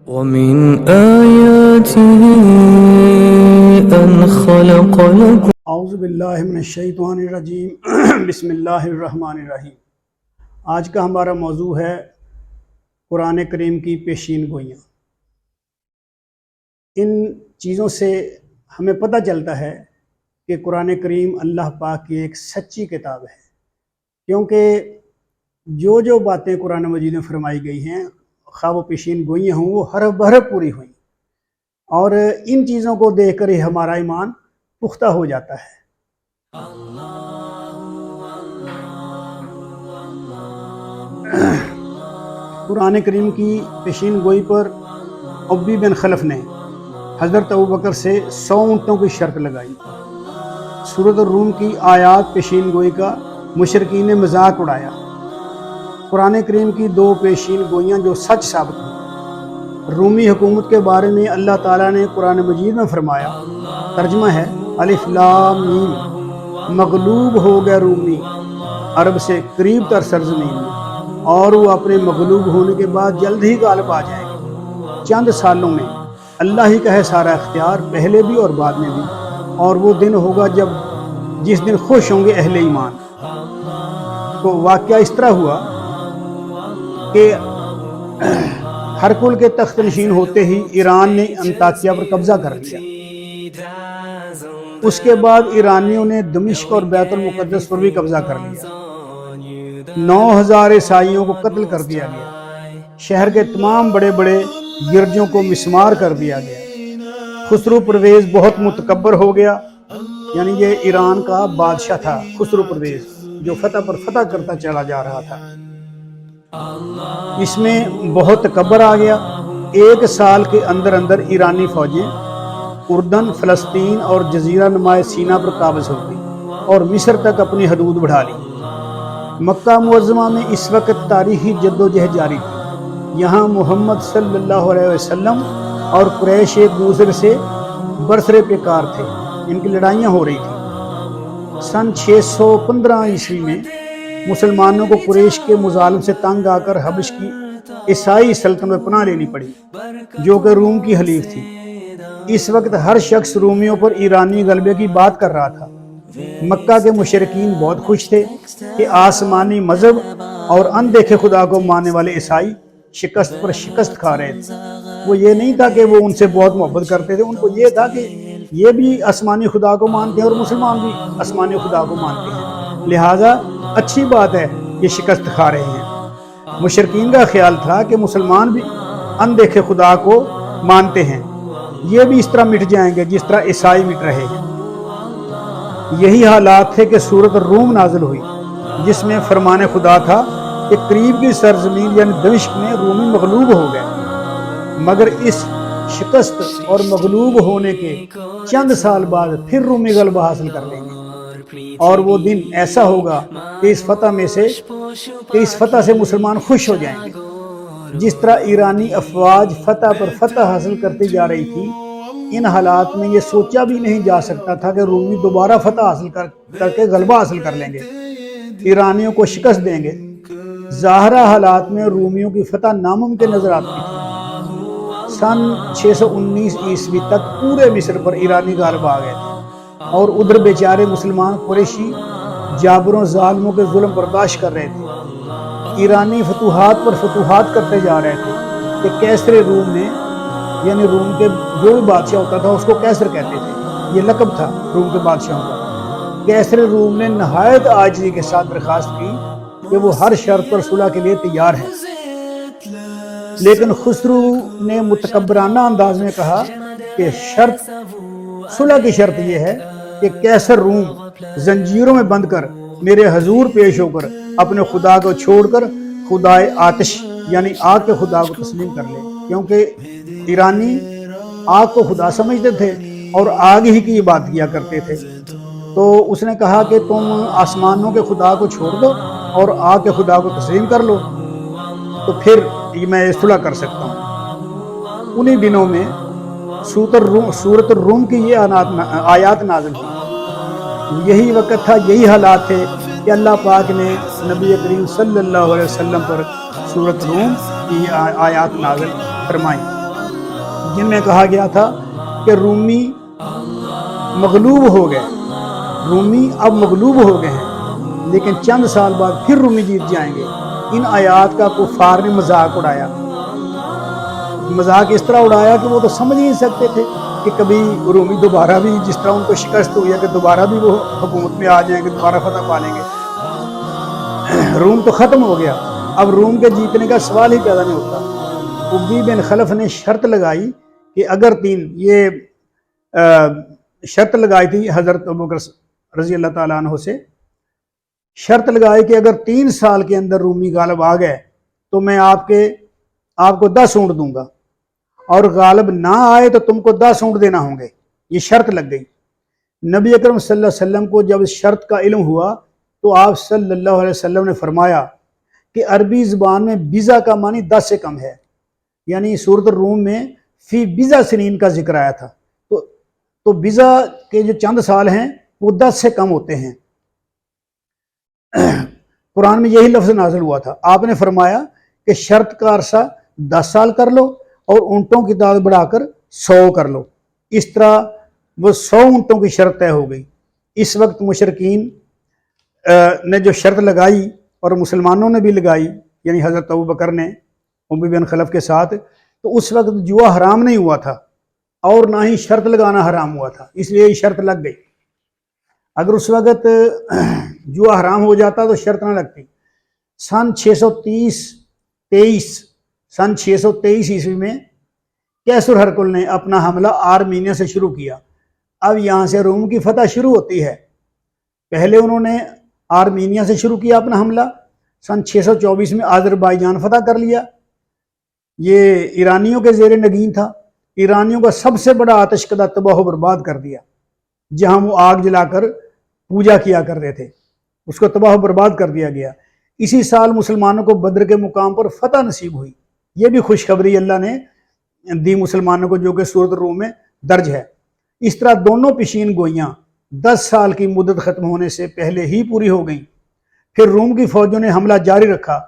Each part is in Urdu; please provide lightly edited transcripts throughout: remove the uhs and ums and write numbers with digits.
ومن آياته أن خلق لكم اعوذ باللہ من الشیطان الرجیم بسم اللہ الرحمن الرحیم۔ آج کا ہمارا موضوع ہے قرآن کریم کی پیشین گوئیاں۔ ان چیزوں سے ہمیں پتہ چلتا ہے کہ قرآن کریم اللہ پاک کی ایک سچی کتاب ہے، کیونکہ جو باتیں قرآن مجید میں فرمائی گئی ہیں، خواہ وہ پیشین گوئیاں ہوں، وہ حرف بحرف پوری ہوئیں، اور ان چیزوں کو دیکھ کر ہی ہمارا ایمان پختہ ہو جاتا ہے۔ قرآن کریم کی پیشین گوئی پر ابی بن خلف نے حضرت ابوبکر سے 100 اونٹوں کی شرط لگائی۔ سورۃ الروم کی آیات پیشین گوئی کا مشرکین نے مذاق اڑایا۔ قرآن کریم کی 2 پیشین گوئیاں جو سچ ثابت ہوئی۔ رومی حکومت کے بارے میں اللہ تعالیٰ نے قرآن مجید میں فرمایا، ترجمہ ہے الف لام میم، مغلوب ہو گیا رومی عرب سے قریب تر سرزمین میں، اور وہ اپنے مغلوب ہونے کے بعد جلد ہی غالب آ جائے گا۔ چند سالوں میں اللہ ہی کا ہے سارا اختیار، پہلے بھی اور بعد میں بھی، اور وہ دن ہوگا جس دن خوش ہوں گے اہل ایمان۔ تو واقعہ اس طرح ہوا کہ ہرکل کے تخت نشین ہوتے ہی ایران نے انطاکیہ پر قبضہ کر لیا۔ اس کے بعد ایرانیوں نے دمشق اور بیت المقدس پر بھی قبضہ کر لیا۔ 9000 عیسائیوں کو قتل کر دیا گیا۔ شہر کے تمام بڑے بڑے گرجوں کو مسمار کر دیا گیا۔ خسرو پرویز بہت متکبر ہو گیا، یعنی یہ ایران کا بادشاہ تھا خسرو پرویز، جو فتح پر فتح کرتا چلا جا رہا تھا۔ اس میں بہت تکبر آ گیا۔ 1 سال کے اندر ایرانی فوجیں اردن، فلسطین اور جزیرہ نمائے سینا پر قابض ہو گئی اور مصر تک اپنی حدود بڑھا لی۔ مکہ معظمہ میں اس وقت تاریخی جدوجہد جاری تھی۔ یہاں محمد صلی اللہ علیہ وسلم اور قریش ایک دوسرے سے برسرے پیکار تھے، ان کی لڑائیاں ہو رہی تھیں۔ سن 615 عیسوی میں مسلمانوں کو قریش کے مظالم سے تنگ آ کر حبش کی عیسائی سلطنت میں پناہ لینی پڑی، جو کہ روم کی حلیف تھی۔ اس وقت ہر شخص رومیوں پر ایرانی غلبے کی بات کر رہا تھا۔ مکہ کے مشرکین بہت خوش تھے کہ آسمانی مذہب اور اندیکھے خدا کو ماننے والے عیسائی شکست پر شکست کھا رہے تھے۔ وہ یہ نہیں تھا کہ وہ ان سے بہت محبت کرتے تھے، ان کو یہ تھا کہ یہ بھی آسمانی خدا کو مانتے ہیں اور مسلمان بھی آسمانی خدا کو مانتے ہیں، لہٰذا اچھی بات ہے کہ شکست کھا رہے ہیں۔ مشرکین کا خیال تھا کہ مسلمان بھی اندیکھے خدا کو مانتے ہیں، یہ بھی اس طرح مٹ جائیں گے جس طرح عیسائی مٹ رہے ہیں۔ یہی حالات تھے کہ سورۃ الروم نازل ہوئی، جس میں فرمان خدا تھا کہ قریب کی سرزمین یعنی دمشق میں رومی مغلوب ہو گئے، مگر اس شکست اور مغلوب ہونے کے چند سال بعد پھر رومی غلبہ حاصل کر لیں گے، اور وہ دن ایسا ہوگا کہ اس فتح سے مسلمان خوش ہو جائیں گے۔ جس طرح ایرانی افواج فتح پر فتح حاصل کرتی جا رہی تھی، ان حالات میں یہ سوچا بھی نہیں جا سکتا تھا کہ رومی دوبارہ فتح حاصل کر کے غلبہ حاصل کر لیں گے، ایرانیوں کو شکست دیں گے۔ ظاہرہ حالات میں رومیوں کی فتح ناممکن نظر آتی تھی۔ سن 619 عیسوی تک پورے مصر پر ایرانی غالب آ گئے تھے، اور ادھر بیچارے مسلمان قریشی جابروں ظالموں کے ظلم برداشت کر رہے تھے۔ ایرانی فتوحات پر فتوحات کرتے جا رہے تھے کہ کیسر روم نے، یعنی روم کے جو بھی بادشاہ ہوتا تھا اس کو کیسر کہتے تھے، یہ لقب تھا روم کے بادشاہوں کا۔ کیسر روم نے نہایت عاجزی کے ساتھ درخواست کی کہ وہ ہر شرط پر صلح کے لیے تیار ہے، لیکن خسرو نے متکبرانہ انداز میں کہا کہ صلح کی شرط یہ ہے کہ کیسر روم زنجیروں میں بند کر میرے حضور پیش ہو کر اپنے خدا کو چھوڑ کر خدائے آتش یعنی آگ کے خدا کو تسلیم کر لے، کیونکہ ایرانی آگ کو خدا سمجھتے تھے اور آگ ہی کی عبادت کیا کرتے تھے۔ تو اس نے کہا کہ تم آسمانوں کے خدا کو چھوڑ دو اور آگ کے خدا کو تسلیم کر لو، تو پھر میں صلح کر سکتا ہوں۔ انہی دنوں میں سورۃ الروم کی یہ آیات نازل ہوئی۔ یہی وقت تھا، یہی حالات تھے کہ اللہ پاک نے نبی کریم صلی اللہ علیہ وسلم پر سورۃ روم کی آیات نازل فرمائی۔ جن میں کہا گیا تھا کہ رومی مغلوب ہو گئے، رومی اب مغلوب ہو گئے ہیں، لیکن چند سال بعد پھر رومی جیت جائیں گے۔ ان آیات کا کفار نے مذاق اڑایا، مذاق اس طرح اڑایا کہ وہ تو سمجھ نہیں سکتے تھے کہ کبھی رومی دوبارہ بھی جس طرح ان کو شکست ہوئی ہے کہ دوبارہ بھی وہ حکومت میں آ جائیں گے، دوبارہ فتح پا لیں گے۔ روم تو ختم ہو گیا، اب روم کے جیتنے کا سوال ہی پیدا نہیں ہوتا۔ ابی بن خلف نے شرط لگائی کہ اگر یہ شرط لگائی تھی حضرت ابوبکر رضی اللہ تعالیٰ عنہ سے، شرط لگائی کہ اگر 3 سال کے اندر رومی غالب آ گئے تو میں آپ کو 10 اونٹ دوں گا، اور غالب نہ آئے تو تم کو 10 اونٹ دینا ہوں گے۔ یہ شرط لگ گئی۔ نبی اکرم صلی اللہ علیہ وسلم کو جب اس شرط کا علم ہوا تو آپ صلی اللہ علیہ وسلم نے فرمایا کہ عربی زبان میں بیزا کا معنی 10 سے کم ہے، یعنی سورۃ الروم میں فی بیزا سنین کا ذکر آیا تھا، تو بیزا کے جو چند سال ہیں وہ 10 سے کم ہوتے ہیں۔ قرآن میں یہی لفظ نازل ہوا تھا۔ آپ نے فرمایا کہ شرط کا عرصہ 10 سال کر لو اور اونٹوں کی تعداد بڑھا کر 100 کر لو۔ اس طرح وہ 100 اونٹوں کی شرط طے ہو گئی۔ اس وقت مشرکین نے جو شرط لگائی اور مسلمانوں نے بھی لگائی، یعنی حضرت ابوبکر نے ابی بن خلف کے ساتھ، تو اس وقت جوا حرام نہیں ہوا تھا اور نہ ہی شرط لگانا حرام ہوا تھا، اس لیے یہ شرط لگ گئی۔ اگر اس وقت جوا حرام ہو جاتا تو شرط نہ لگتی۔ سن 623 عیسوی میں کیسر ہرکل نے اپنا حملہ آرمینیا سے شروع کیا۔ اب یہاں سے روم کی فتح شروع ہوتی ہے۔ پہلے انہوں نے آرمینیا سے شروع کیا اپنا حملہ، سن 624 میں آذربائیجان فتح کر لیا۔ یہ ایرانیوں کے زیر نگین تھا۔ ایرانیوں کا سب سے بڑا آتش کدہ تباہ و برباد کر دیا، جہاں وہ آگ جلا کر پوجا کیا کرتے تھے، اس کو تباہ و برباد کر دیا گیا۔ اسی سال مسلمانوں کو بدر کے مقام پر فتح نصیب ہوئی۔ یہ بھی خوشخبری اللہ نے دی مسلمانوں کو، جو کہ سورۃ الروم میں درج ہے۔ اس طرح دونوں پیشین گوئیاں 10 سال کی مدت ختم ہونے سے پہلے ہی پوری ہو گئیں۔ پھر روم کی فوجوں نے حملہ جاری رکھا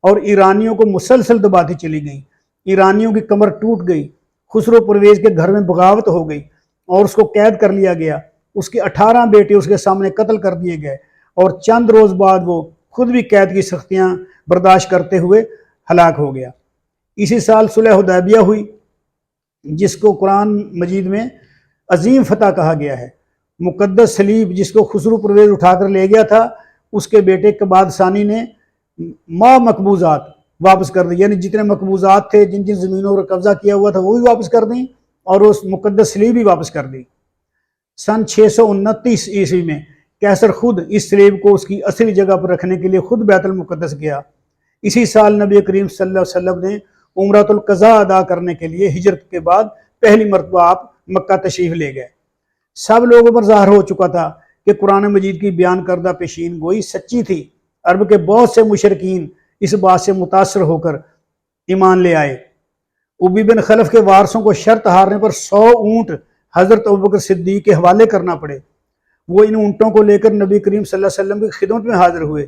اور ایرانیوں کو مسلسل دباتی چلی گئیں۔ ایرانیوں کی کمر ٹوٹ گئی۔ خسرو پرویز کے گھر میں بغاوت ہو گئی اور اس کو قید کر لیا گیا۔ اس کے 18 بیٹے اس کے سامنے قتل کر دیے گئے، اور چند روز بعد وہ خود بھی قید کی سختیاں برداشت کرتے ہوئے ہلاک ہو گیا۔ اسی سال صلح حدیبیہ ہوئی، جس کو قرآن مجید میں عظیم فتح کہا گیا ہے۔ مقدس صلیب جس کو خسرو پرویز اٹھا کر لے گیا تھا، اس کے بیٹے کباد ثانی نے مقبوضات واپس کر دی، یعنی جتنے مقبوضات تھے، جن جن زمینوں پر قبضہ کیا ہوا تھا، وہ بھی واپس کر دیں، اور اس مقدس صلیب بھی واپس کر دی۔ سن 629 عیسوی میں کیسر خود اس صلیب کو اس کی اصلی جگہ پر رکھنے کے لیے خود بیت المقدس گیا۔ اسی سال نبی کریم صلی اللہ علیہ وسلم نے عمرۃ القضاء ادا کرنے کے لیے ہجرت کے بعد پہلی مرتبہ آپ مکہ تشریف لے گئے۔ سب لوگوں پر ظاہر ہو چکا تھا کہ قرآن مجید کی بیان کردہ پیشین گوئی سچی تھی۔ عرب کے بہت سے مشرکین اس بات سے متاثر ہو کر ایمان لے آئے۔ ابی بن خلف کے وارثوں کو شرط ہارنے پر 100 اونٹ حضرت ابوبکر صدیق کے حوالے کرنا پڑے۔ وہ ان اونٹوں کو لے کر نبی کریم صلی اللہ علیہ وسلم کی خدمت میں حاضر ہوئے۔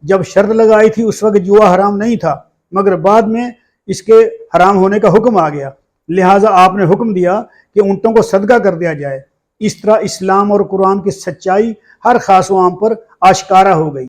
جب شرط لگائی تھی اس وقت جوا حرام نہیں تھا، مگر بعد میں اس کے حرام ہونے کا حکم آ گیا، لہٰذا آپ نے حکم دیا کہ اونٹوں کو صدقہ کر دیا جائے۔ اس طرح اسلام اور قرآن کی سچائی ہر خاص و عام پر آشکارا ہو گئی۔